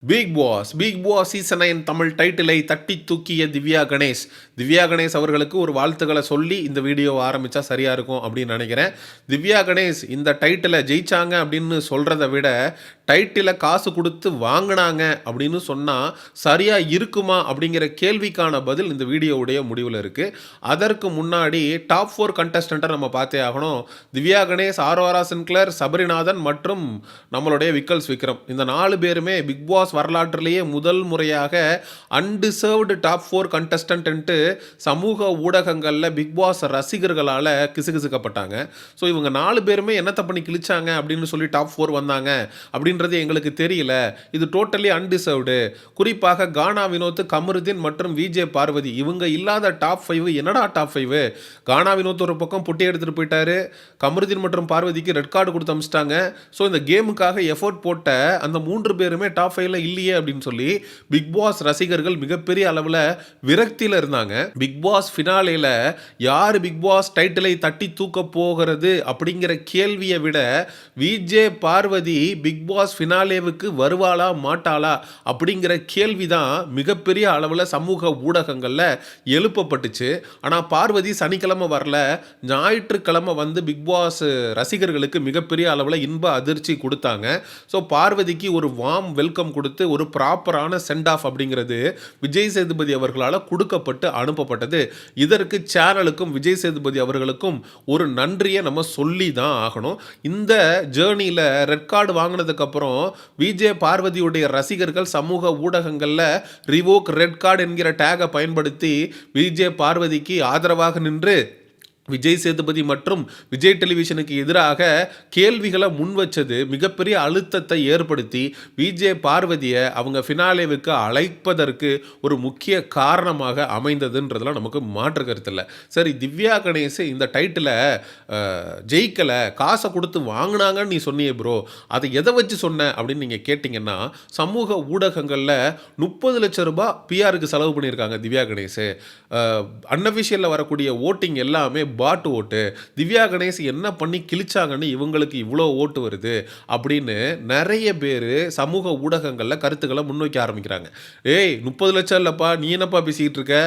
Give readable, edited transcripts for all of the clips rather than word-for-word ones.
Big Boss season 9 Tamil டைட்டிலை தட்டி தூக்கிய திவ்யா கணேஷ். திவ்யா கணேஷ் அவர்களுக்கு ஒரு வாழ்த்துக்களை சொல்லி இந்த வீடியோவை ஆரம்பிச்சா சரியா இருக்கும் அப்படின்னு நினைக்கிறேன். திவ்யா கணேஷ் இந்த டைட்டிலை ஜெயிச்சாங்க அப்படின்னு சொல்றதை விட டைட்டிலை காசு கொடுத்து வாங்கினாங்க அப்படின்னு சொன்னால் சரியா இருக்குமா அப்படிங்கிற கேள்விக்கான பதில் இந்த வீடியோவுடைய முடிவில் இருக்கு. அதற்கு முன்னாடி டாப் 4 கண்டஸ்டண்ட்டை நம்ம பார்த்தே ஆகணும். திவ்யா கணேஷ், ஆரோரா சின்க்ளர், சபரிநாதன் மற்றும் நம்மளுடைய விக்கல்ஸ் விக்ரம், இந்த 4 பேருமே பிக் பாஸ் வரலாற்றிலேயே முதல் முறையாக அன்டிசர்வ்டு டாப் 4 கண்டஸ்டன்ட் சமூக ஊடகங்களில் பிக் பாஸ் ரசிகர்களால் கிசுகிசுக்கப்பட்டாங்க. ஸோ இவங்க 4 பேருமே என்னத்தை பண்ணி கிழிச்சாங்க அப்படின்னு சொல்லி டாப் 4 வந்தாங்க அப்படின்றது எங்களுக்கு தெரியல. இது டோட்டலி அன்டிசர்வ்டு. குறிப்பாக கானா வினோத், கமருதீன் மற்றும் விஜே பார்வதி இவங்க இல்லாத டாப் 5 என்னடா டாப் 5? கானா வினோத் ஒரு பக்கம் பொட்டி எடுத்துகிட்டு போயிட்டாரு, கமருதீன் மற்றும் பார்வதிக்கு ரெட் கார்டு கொடுத்து அமிச்சிட்டாங்க. ஸோ இந்த கேமுக்காக எஃபோர்ட் போட்ட அந்த 3 பேருமே டாப் 5 இல்லையே அப்படின்னு சொல்லி பிக் பாஸ் ரசிகர்கள் மிகப்பெரிய அளவில் விரக்தியில் இருந்தாங்க. பிக் பாஸ் ஃபினாலேல யார் பிக் பாஸ் டைட்டிலை தட்டி தூக்க போகிறது அப்படிங்கிற கேள்வியை விட விஜே பார்வதி பிக் பாஸ் ஃபினாலேவுக்கு வருவாளா மாட்டாளா அப்படிங்கிற கேள்வி தான் மிகப்பெரிய அளவில் சமூக ஊடகங்களில் எழுப்பப்பட்டுச்சு. ஆனால் பார்வதி சனிக்கிழமை வரல, ஞாயிற்றுக்கிழமை வந்து பிக் பாஸ் ரசிகர்களுக்கு மிகப்பெரிய அளவில் இன்ப அதிர்ச்சி கொடுத்தாங்க. ஸோ பார்வதிக்கு ஒரு வார்ம் வெல்கம் கொடுத்து ஒரு ப்ராப்பரான சென்ட் ஆஃப் அப்படிங்கிறது விஜய் சேதுபதி அவர்களால் கொடுக்கப்பட்டு அனுப்பப்பட்டது. இதற்கு சேனலுக்கும் விஜய் சேதுபதி அவர்களுக்கும் ஒரு நன்றியை நம்ம சொல்லி தான் ஆகணும். இந்த ஜேர்னியில் ரெட் கார்டு வாங்கினதுக்கு அப்புறம் விஜே பார்வதியுடைய ரசிகர்கள் சமூக ஊடகங்களில் ரிவோக் ரெட் கார்டு என்கிற டேகை பயன்படுத்தி விஜே பார்வதிக்கு ஆதரவாக நின்று விஜய் சேதுபதி மற்றும் விஜய் டெலிவிஷனுக்கு எதிராக கேள்விகளை முன்வச்சது மிகப்பெரிய அழுத்தத்தை ஏற்படுத்தி விஜே பார்வதியை அவங்க ஃபினாலேவுக்கு அழைப்பதற்கு ஒரு முக்கிய காரணமாக அமைந்ததுன்றதுலாம் நமக்கு மாற்று கருத்து இல்லை. சரி, திவ்யா கணேஷ் இந்த டைட்டிலை ஜெயிக்கலை, காசை கொடுத்து வாங்கினாங்கன்னு நீ சொன்னியே ப்ரோ, அதை எதை வச்சு சொன்ன அப்படின்னு நீங்கள் கேட்டிங்கன்னா, சமூக ஊடகங்களில் 30 லட்சம் ரூபாய் பிஆருக்கு செலவு பண்ணியிருக்காங்க திவ்யா கணேஷ். அன்அஃபிஷியலில் வரக்கூடிய ஓட்டிங் எல்லாமே பாட்டு ஓட்டு. திவ்யா கணேஷ் என்ன பண்ணி கிழிச்சாங்கன்னு இவங்களுக்கு இவ்வளோ ஓட்டு வருது அப்படின்னு நிறைய பேர் சமூக ஊடகங்களில் கருத்துக்களை முன்வைக்க ஆரம்பிக்கிறாங்க. 30 லட்சம் இல்லைப்பா, நீ என்னப்பா பேசிக்கிட்டு இருக்க,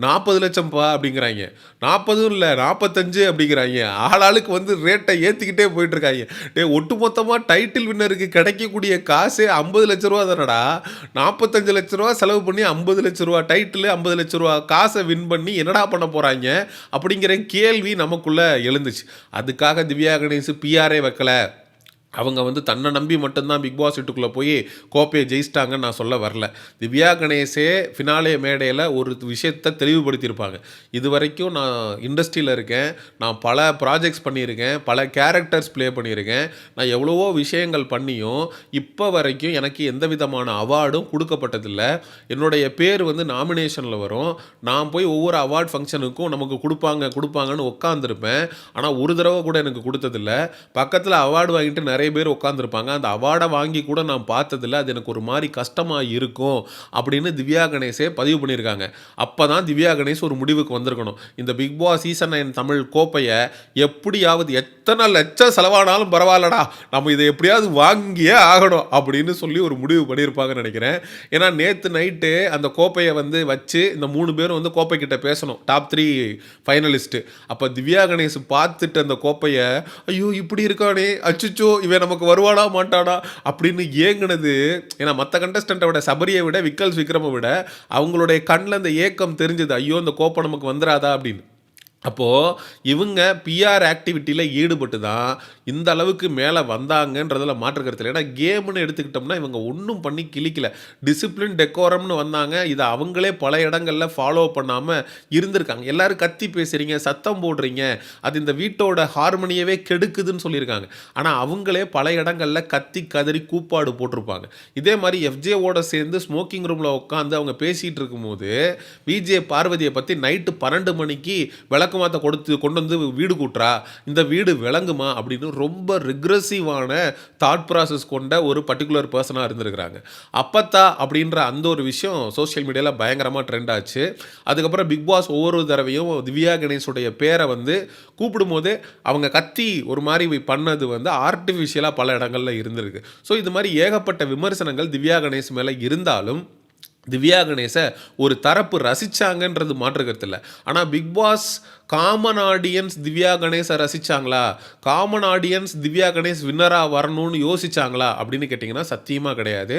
40 லட்சம்ப்பா அப்படிங்கிறாங்க. 40 இல்லை 45 அப்படிங்கிறாங்க. ஆளாளுக்கு வந்து ரேட்டை ஏற்றிக்கிட்டே போயிட்டு இருக்காங்க. ஒட்டுமொத்தமாக டைட்டில் வின்னருக்கு கிடைக்கக்கூடிய காசே 50 லட்ச ரூபா தானடா. 45 லட்ச ரூபா செலவு பண்ணி 50 லட்ச ரூபா டைட்டில், 50 லட்ச ரூபா காசை வின் பண்ணி என்னடா பண்ண போகிறாங்க அப்படிங்கிற கேள்வி நமக்குள்ள எழுந்துச்சு. அதுக்காக திவ்யா கணேஷ் பிஆரே வைக்கல. அவங்க வந்து தன்னை நம்பி மட்டும்தான் பிக் பாஸ் வீட்டுக்குள்ளே போய் கோப்பையை ஜெயிச்சிட்டாங்கன்னு நான் சொல்ல வரல. திவ்யா கணேஷே ஃபினாலே மேடையில் ஒரு விஷயத்தை தெளிவுபடுத்தியிருப்பாங்க. இது வரைக்கும் நான் இண்டஸ்ட்ரியில் இருக்கேன், நான் பல ப்ராஜெக்ட்ஸ் பண்ணியிருக்கேன், பல கேரக்டர்ஸ் ப்ளே பண்ணியிருக்கேன், நான் எவ்வளவோ விஷயங்கள் பண்ணியும் இப்போ வரைக்கும் எனக்கு எந்த விதமான அவார்டும் கொடுக்கப்பட்டதில்லை. என்னுடைய பேர் வந்து நாமினேஷனில் வரும், நான் போய் ஒவ்வொரு அவார்ட் ஃபங்க்ஷனுக்கும் நமக்கு கொடுப்பாங்கன்னு உட்காந்துருப்பேன். ஆனால் ஒரு தடவை கூட எனக்கு கொடுத்ததில்லை. பக்கத்தில் அவார்டு வாங்கிட்டு நிறைய பேர் உட்காந்துருப்பாங்க, அந்த அவார்டை வாங்கி கூட நான் பார்த்ததில்ல, அது எனக்கு ஒரு மாதிரி கஷ்டமாக இருக்கும் அப்படின்னு திவ்யா கணேஷே பதிவு பண்ணியிருக்காங்க. அப்போ தான் திவ்யா கணேஷ் ஒரு முடிவுக்கு வந்திருக்கணும். இந்த பிக் பாஸ் சீசன் 9 தமிழ் கோப்பையை எப்படியாவது எத்தனை லட்சம் செலவானாலும் பரவாயில்லடா, நம்ம இதை எப்படியாவது வாங்கியே ஆகணும் அப்படின்னு சொல்லி ஒரு முடிவு பண்ணியிருப்பாங்கன்னு நினைக்கிறேன். ஏன்னா நேற்று நைட்டு அந்த கோப்பையை வந்து வச்சு இந்த 3 பேரும் வந்து கோப்பை கிட்ட பேசணும், டாப் 3 ஃபைனலிஸ்ட்டு. அப்போ திவ்யா கணேஷ் பார்த்துட்டு அந்த கோப்பையை, ஐயோ இப்படி இருக்கானே, அச்சுச்சோ இவன் நமக்கு வருவானா மாட்டானா அப்படின்னு ஏங்குனது. ஏன்னா மற்ற கண்டஸ்டண்ட்டை விட, சபரியை விட, விக்கல்ஸ் விக்ரமை விட அவங்களுடைய கண்ணில் அந்த ஏக்கம் தெரிஞ்சது, ஐயோ இந்த கோப்பை நமக்கு வந்துடாதா அப்படின்னு. அப்போது இவங்க பிஆர் ஆக்டிவிட்டியில் ஈடுபட்டு தான் இந்த அளவுக்கு மேலே வந்தாங்கன்றதில் மாற்று கருத்து இல்லை. ஏன்னா கேம்னு எடுத்துக்கிட்டோம்னா இவங்க ஒன்றும் பண்ணி கிழிக்கல, டிசிப்ளின் டெக்கோரம்னு வந்தாங்க. இதை அவங்களே பல இடங்களில் ஃபாலோ பண்ணாமல் இருந்திருக்காங்க. எல்லோரும் கத்தி பேசுகிறீங்க, சத்தம் போடுறீங்க, அது இந்த வீட்டோட ஹார்மனியவே கெடுக்குதுன்னு சொல்லியிருக்காங்க. ஆனால் அவங்களே பல இடங்களில் கத்தி கதறி கூப்பாடு போட்டிருப்பாங்க. இதே மாதிரி எஃப்ஜேவோட சேர்ந்து ஸ்மோக்கிங் ரூமில் உட்காந்து அவங்க பேசிகிட்டு இருக்கும்போது விஜே பார்வதியை பற்றி நைட்டு 12 மணிக்கு விளக்கம் விளக்குமாத்த கொண்டு வந்து வீடு கூட்டுறா, இந்த வீடு விளங்குமா அப்படின்னு ரொம்ப ரிக்ரெசிவான தாட் ப்ராசஸ் கொண்ட ஒரு பர்டிகுலர் பர்சனாக இருந்திருக்கிறாங்க. அப்பத்தா அப்படின்ற அந்த ஒரு விஷயம் சோஷியல் மீடியாவில் பயங்கரமாக ட்ரெண்ட் ஆச்சு. அதுக்கப்புறம் பிக் பாஸ் ஒவ்வொரு தடவையும் திவ்யா கணேஷுடைய பேரை வந்து கூப்பிடும்போது அவங்க கத்தி ஒரு மாதிரி பண்ணது வந்து ஆர்டிஃபிஷியலாக பல இடங்களில் இருந்திருக்கு. ஸோ இது மாதிரி ஏகப்பட்ட விமர்சனங்கள் திவ்யா கணேஷ் மேலே இருந்தாலும் திவ்யா கணேசை ஒரு தரப்பு ரசிச்சாங்கன்றது மாற்று கருத்து இல்லை. ஆனால் Bigg Boss common audience Divya கணேசை ரசித்தாங்களா, காமன் ஆடியன்ஸ் திவ்யா கணேஷ் வின்னராக வரணும்னு யோசிச்சாங்களா அப்படின்னு கேட்டிங்கன்னா சத்தியமாக கிடையாது.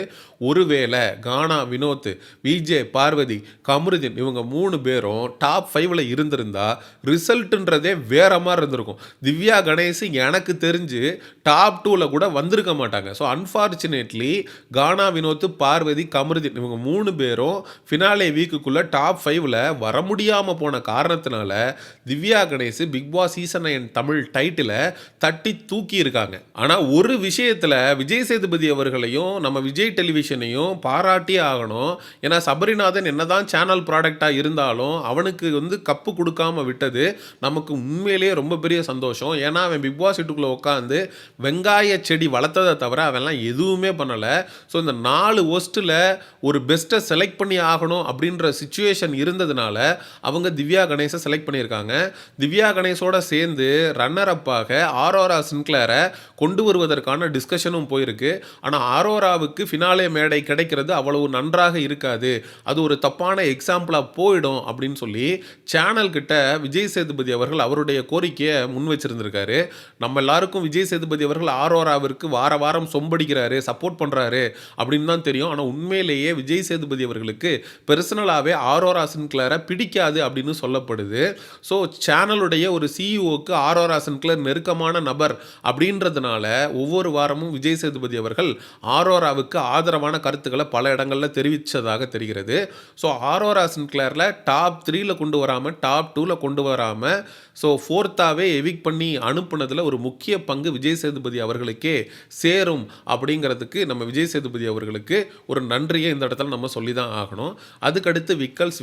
ஒருவேளை கானா வினோத், விஜே பார்வதி, கமருதீன் இவங்க 3 பேரும் டாப் 5ல் இருந்திருந்தா ரிசல்ட்டுன்றதே வேற மாதிரி இருந்திருக்கும். திவ்யா கணேஷ் எனக்கு தெரிஞ்சு டாப் 2ல் கூட வந்திருக்க மாட்டாங்க. ஸோ அன்ஃபார்ச்சுனேட்லி கானா வினோத், பார்வதி, கமருதீன் இவங்க 3 பேரும் ஃபினாலே வீக்குக்குள்ளே டாப் 5ல் வர முடியாமல் போன காரணத்தினால Divya Ganesh Bigg Boss season 9 Tamil title தட்டி தூக்கி இருக்காங்க. ஆனால் ஒரு விஷயத்தில் விஜய் சேதுபதி அவர்களையும் நம்ம விஜய் டெலிவிஷனையும் பாராட்டியே ஆகணும். ஏன்னா சபரிநாதன் என்னதான் சேனல் ப்ராடக்டாக இருந்தாலும் அவனுக்கு வந்து கப்பு கொடுக்காம விட்டது நமக்கு உண்மையிலேயே ரொம்ப பெரிய சந்தோஷம். ஏன்னா அவன் பிக் பாஸ் வீட்டுக்குள்ளே உட்காந்து வெங்காய செடி வளர்த்ததை தவிர அவன்லாம் எதுவுமே பண்ணலை. ஸோ இந்த 4 ஒஸ்ட்டில் ஒரு பெஸ்ட்டை செலக்ட் பண்ணி ஆகணும் அப்படின்ற சிச்சுவேஷன் இருந்ததுனால அவங்க திவ்யா கணேஷை செலக்ட் பண்ணியிருக்காங்க. திவ்யா கணேஷோட சேர்ந்து ரன்னர் அப்பாக ஆரோரா சின்க்ளேரை கொண்டு வருவதற்கான டிஸ்கஷனும் போயிருக்கு. ஆனால் ஆரோராவுக்கு ஃபினாலே மேடை கிடைக்கிறது அவ்வளவு நன்றாக இருக்காது, அது ஒரு தப்பான எக்ஸாம்பிளாக போயிடும் அப்படின்னு சொல்லி சேனல் கிட்ட விஜய் சேதுபதி அவர்கள் அவருடைய கோரிக்கையை முன் வச்சிருந்திருக்காரு. நம்ம எல்லாருக்கும் விஜய் சேதுபதி அவர்கள் ஆரோராவிற்கு வார வாரம் சொம்படிக்கிறாரு, சப்போர்ட் பண்ணுறாரு அப்படின்னு தான் தெரியும். ஆனால் உண்மையிலேயே விஜய் சேதுபதி அவர்களுக்கு பெர்சனலாகவே ஆரோரா சின்க்ளேரை பிடிக்காது அப்படின்னு சொல்லப்படுது. ஸோ சேனலுடைய ஒரு சிஇஓக்கு ஆரோரா சின்க்ளேர் நெருக்கமான நபர் அப்படின்றதுனால ஒவ்வொரு வாரமும் விஜய் சேதுபதி அவர்கள் ஆரோராவுக்கு ஆதரவான கருத்துக்களை பல இடங்களில் தெரிவித்ததாக தெரிகிறது. ஸோ ஆரோரா சின்க்ளேரில் டாப் 3ல் கொண்டு வராமல் டாப் 2ல் கொண்டு வராமல் ஸோ 4th எவிக் பண்ணி அனுப்புனதில் ஒரு முக்கிய பங்கு விஜய் சேதுபதி அவர்களுக்கே சேரும் அப்படிங்கிறதுக்கு நம்ம விஜய் சேதுபதி அவர்களுக்கு ஒரு நன்றியை இந்த இடத்துல நம்ம சொல்லி தான் ஆகணும். அதுக்கடுத்து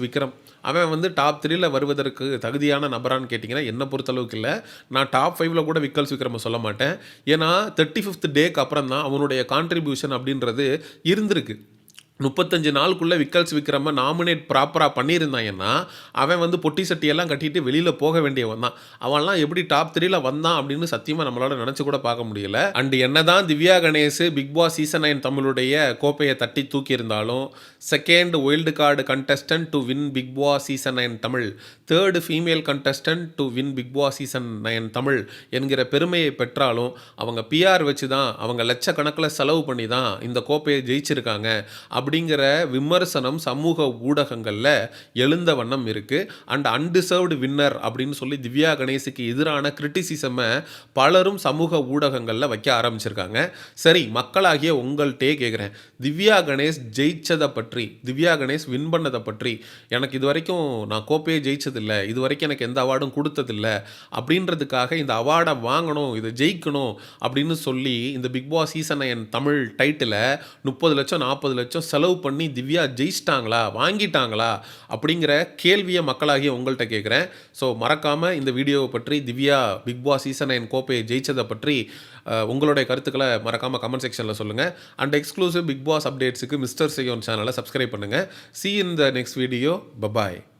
விக்ரம் அவன் வந்து டாப் 3ல் வருவதற்கு தகுதியான நபரான்னு கேட்டிங்கன்னா என்னை பொறுத்தளவுக்கு இல்லை. நான் டாப் 5ல் கூட விக்ரமை சொல்ல மாட்டேன். ஏன்னா 35th டேக்கு அப்புறம் தான் அவனுடைய கான்ட்ரிபியூஷன் அப்படின்றது இருந்திருக்கு. 35 நாளுக்குள்ளே விக்ரமை நாமினேட் ப்ராப்பராக பண்ணியிருந்தாங்கன்னா அவன் வந்து பொட்டி சட்டியெல்லாம் கட்டிட்டு வெளியில் போக வேண்டியவன் தான். அவன்லாம் எப்படி டாப் 3ல் வந்தான் அப்படின்னு சத்தியமாக நம்மளால் நினச்சி கூட பார்க்க முடியல. அண்ட் என்ன தான் Divya Ganesh Bigg Boss season 9 தமிழுடைய கோப்பையை தட்டி தூக்கியிருந்தாலும் second wild card contestant to win Bigg Boss season 9 Tamil, 3rd female contestant to win Bigg Boss season 9 Tamil என்கிற பெருமையை பெற்றாலும் அவங்க பிஆர் வச்சு தான், அவங்க லட்சக்கணக்கில் செலவு பண்ணி தான் இந்த கோப்பையை ஜெயிச்சிருக்காங்க அப்படிங்கிற விமர்சனம் சமூக ஊடகங்களில் எழுந்த வண்ணம் இருக்குது. அண்ட் அன்டிசர்வ்டு வின்னர் அப்படின்னு சொல்லி திவ்யா கணேஷுக்கு எதிரான கிரிட்டிசிசமை பலரும் சமூக ஊடகங்களில் வைக்க ஆரம்பிச்சிருக்காங்க. சரி, மக்களாகிய உங்கள்கிட்டே கேட்குறேன், திவ்யா கணேஷ் ஜெயிச்சதை பற்றி, திவ்யா கணேஷ் வின் பண்ணதை பற்றி, எனக்கு இது வரைக்கும் நான் கோப்பையை ஜெயிச்சதில்லை, இது வரைக்கும் எனக்கு எந்த அவார்டும் கொடுத்ததில்லை அப்படின்றதுக்காக இந்த அவார்டை வாங்கணும், இதை ஜெயிக்கணும் அப்படின்னு சொல்லி இந்த Bigg Boss season 9 Tamil title 30 லட்சம் 40 லட்சம் செலவு பண்ணி திவ்யா ஜெயிச்சிட்டாங்களா, வாங்கிட்டாங்களா அப்படிங்கிற கேள்வியை மக்களாகிய உங்கள்கிட்ட கேட்குறேன். ஸோ மறக்காமல் இந்த வீடியோவை பற்றி, திவ்யா பிக் பாஸ் சீசன் 9 கோப்பையை ஜெயிச்சதை பற்றி உங்களுடைய கருத்துக்களை மறக்காமல் கமெண்ட் செக்ஷனில் சொல்லுங்கள். அண்ட் எக்ஸ்க்ளூசிவ் பிக் பாஸ் அப்டேட்ஸுக்கு மிஸ்டர் செய்யோன் சேனலை சப்ஸ்கிரைப் பண்ணுங்கள். See you in the next video. Bye bye.